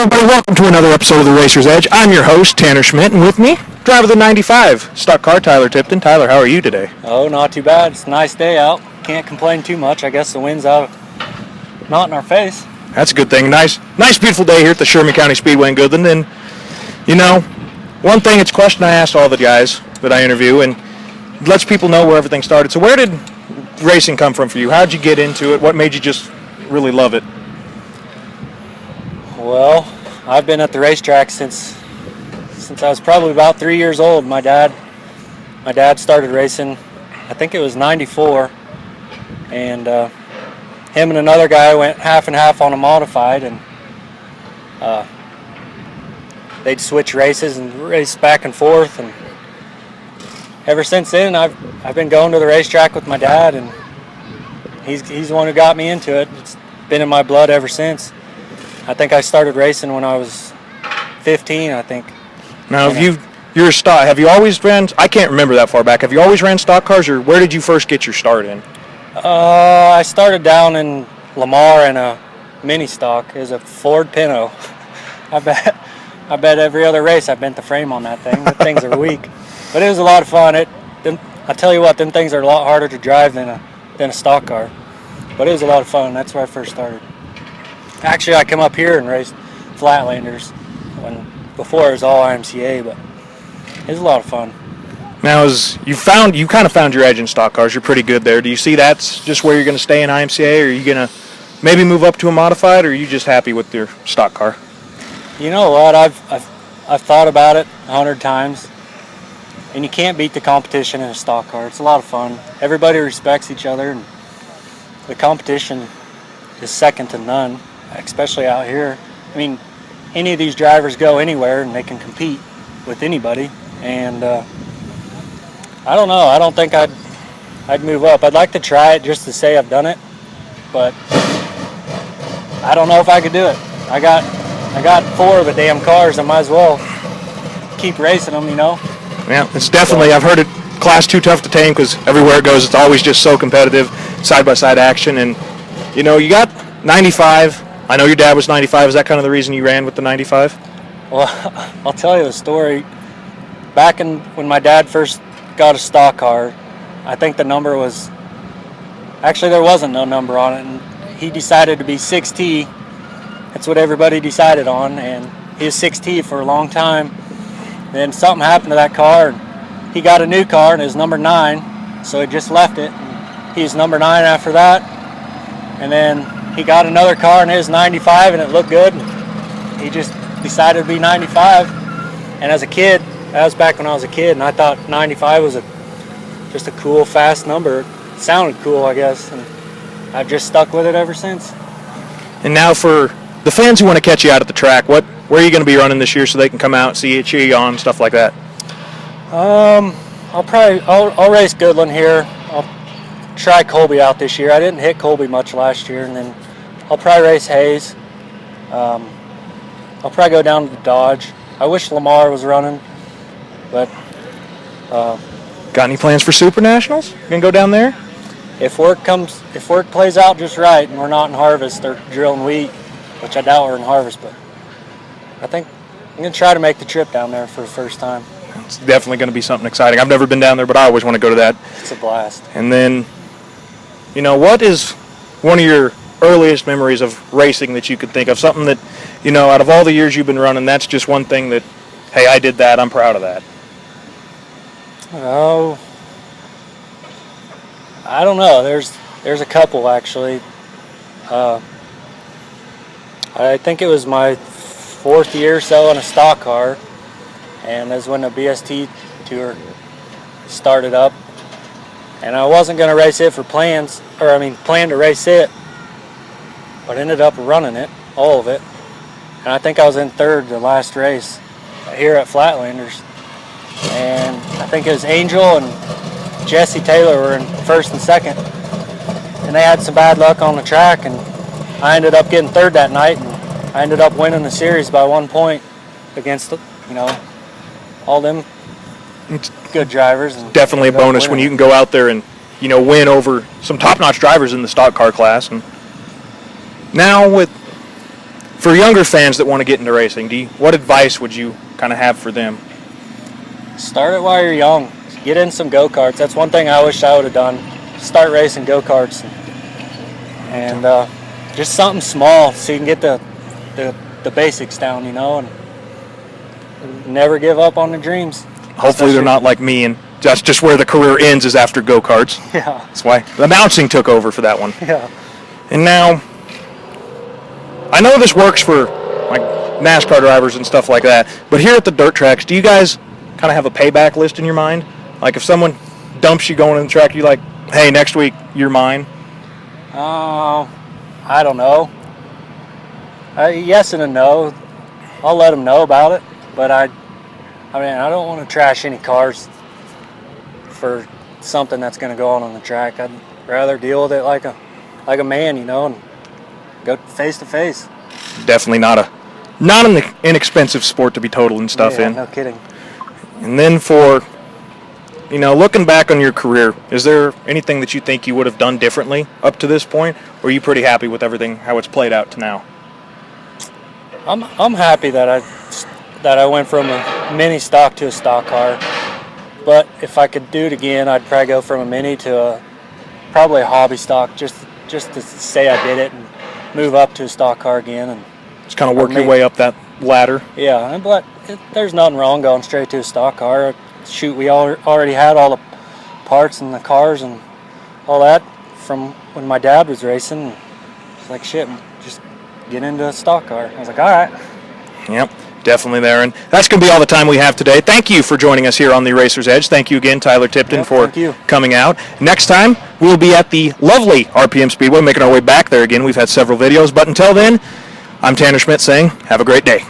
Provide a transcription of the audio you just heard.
Everybody, welcome to another episode of The Racer's Edge. I'm your host, Tanner Schmidt, and with me, driver of the 95 stock car, Tyler Tipton. Tyler, how are you today? Oh, not too bad. It's a nice day out. Can't complain too much. I guess the wind's out, not in our face. That's a good thing. Nice, beautiful day here at the Sherman County Speedway in Goodland. And, you know, one thing, it's a question I asked all the guys that I interview, and it lets people know where everything started. So where did racing come from for you? How did you get into it? What made you just really love it? Well, I've been at the racetrack since I was probably about 3 years old. My dad started racing, I think it was 94, and him and another guy went half and half on a modified, and they'd switch races and race back and forth, and ever since then I've been going to the racetrack with my dad, and he's the one who got me into it. It's been in my blood ever since. I think I started racing when I was 15, I think. Now, have you always ran, I can't remember that far back, have you always ran stock cars, or where did you first get your start in? I started down in Lamar in a mini stock. It was a Ford Pinto. I bet every other race I bent the frame on that thing. The things are weak. But it was a lot of fun. I tell you what, them things are a lot harder to drive than a stock car. But it was a lot of fun. That's where I first started. Actually, I come up here and raced Flatlanders before it was all IMCA, but it was a lot of fun. Now, you kind of found your edge in stock cars. You're pretty good there. Do you see that's just where you're going to stay in IMCA, or are you going to maybe move up to a modified, or are you just happy with your stock car? You know what? I've thought about it 100 times, and you can't beat the competition in a stock car. It's a lot of fun. Everybody respects each other, and the competition is second to none, especially out here. I mean, any of these drivers go anywhere and they can compete with anybody, and I don't know. I don't think I'd move up. I'd like to try it just to say I've done it, but I don't know if I could do it. I got 4 of the damn cars. I might as well keep racing them, you know. Yeah, it's definitely. I've heard it. Class 2 tough to tame because everywhere it goes, it's always just so competitive, side by side action, and you know you got 95. I know your dad was 95. Is that kind of the reason you ran with the 95? Well, I'll tell you the story. Back when my dad first got a stock car, I think the number was, actually there wasn't no number on it, and he decided to be 6T. That's what everybody decided on, and he was 6T for a long time. Then something happened to that car, and he got a new car, and it was number 9, so he just left it. And he was number 9 after that, and then he got another car, and it was 95, and it looked good. He just decided to be 95, and as a kid, that was back when I was a kid, and I thought 95 was just a cool, fast number. It sounded cool, I guess, and I've just stuck with it ever since. And now for the fans who want to catch you out at the track, where are you going to be running this year so they can come out, see you, cheer you on, stuff like that? I'll race Goodland here. I'll try Colby out this year. I didn't hit Colby much last year, and then I'll probably race Hayes. I'll probably go down to the Dodge. I wish Lamar was running, but got any plans for Super Nationals? You gonna go down there? If work plays out just right, and we're not in harvest, they're drilling wheat, which I doubt we're in harvest, but I think I'm gonna try to make the trip down there for the first time. It's definitely going to be something exciting. I've never been down there, but I always want to go to that. It's a blast. And then, you know, what is one of your earliest memories of racing that you could think of? Something that, you know, out of all the years you've been running, that's just one thing that, hey, I did that, I'm proud of that. Oh, I don't know. There's a couple, actually. I think it was my 4th year or so in a stock car, and that's when the BST tour started up, and I wasn't going to race it for planned to race it, but ended up running it, all of it, and I think I was in 3rd the last race here at Flatlanders, and I think it was Angel and Jesse Taylor were in 1st and 2nd, and they had some bad luck on the track, and I ended up getting 3rd that night, and I ended up winning the series by 1 point against, you know, all them good drivers. And definitely a bonus when you can go out there and, you know, win over some top-notch drivers in the stock car class. And now with For younger fans that want to get into racing, what advice would you kind of have for them? Start it while you're young. Get in some go-karts. That's one thing I wish I would have done. Start racing go-karts. And just something small so you can get the basics down, you know, and never give up on the dreams. Hopefully they're not like me, and that's just where the career ends is after go-karts. Yeah. That's why the announcing took over for that one. Yeah. And now, I know this works for like NASCAR drivers and stuff like that, but here at the dirt tracks, do you guys kind of have a payback list in your mind? Like if someone dumps you going in the track, you like, hey, next week you're mine? I don't know. Yes and a no. I'll let them know about it, but I don't want to trash any cars for something that's going to go on the track. I'd rather deal with it like a man, you know, and go face to face. Definitely not an inexpensive sport to be totaling stuff in. No kidding. And then for, you know, looking back on your career, is there anything that you think you would have done differently up to this point, or are you pretty happy with everything, how it's played out to now? I'm happy that I went from a mini stock to a stock car, but if I could do it again, I'd probably go from a mini to probably a hobby stock, just to say I did it and move up to a stock car again, and just kind of work your way up that ladder. Yeah, but there's nothing wrong going straight to a stock car. Shoot, we already had all the parts and the cars and all that from when my dad was racing. It's like, shit, just get into a stock car. I was like, all right. Yep, definitely there. And that's going to be all the time we have today. Thank you for joining us here on the Racer's Edge. Thank you again, Tyler Tipton, for coming out. Next time, we'll be at the lovely RPM Speedway, making our way back there again. We've had several videos. But until then, I'm Tanner Schmidt saying, have a great day.